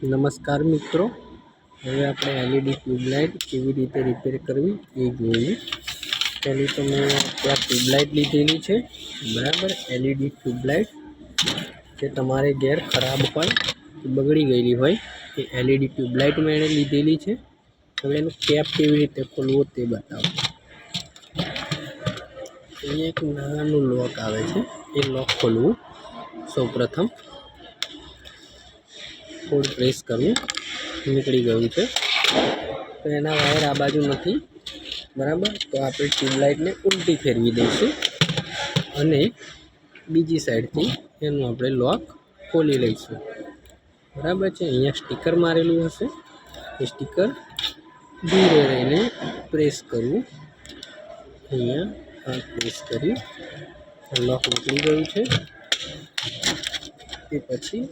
નમસ્કાર મિત્રો, હવે આપણે એલઈડી ટ્યુબલાઇટ કેવી રીતે રિપેર કરવી એ જોઈએ. પહેલી તો મેં ત્યાં ટ્યુબલાઇટ લીધેલી છે, બરાબર. એલઈડી ટ્યુબલાઇટ જે તમારે ઘેર ખરાબ હોય, બગડી ગયેલી હોય એ એલઈડી ટ્યુબલાઇટ મેં એને લીધેલી છે. હવે એનું કેપ કેવી રીતે ખોલવો તે બતાવો. અહીંયા એક નાનું લોક આવે છે, એ લોક ખોલવું. સૌપ્રથમ થોડું પ્રેસ કરવું, નીકળી ગયું છે. તો એના વાયર આ બાજુ નથી, બરાબર. તો આપણે ટ્યુબલાઇટને ઉલટી ફેરવી દઈશું અને બીજી સાઈડથી એનું આપણે લોક ખોલી લઈશું, બરાબર છે. અહીંયા સ્ટીકર મારેલું હશે, એ સ્ટીકર ધીરે રહીને પ્રેસ કરવું. અહીંયા આ પ્રેસ કરી લોક નીકળી ગયું છે. તે પછી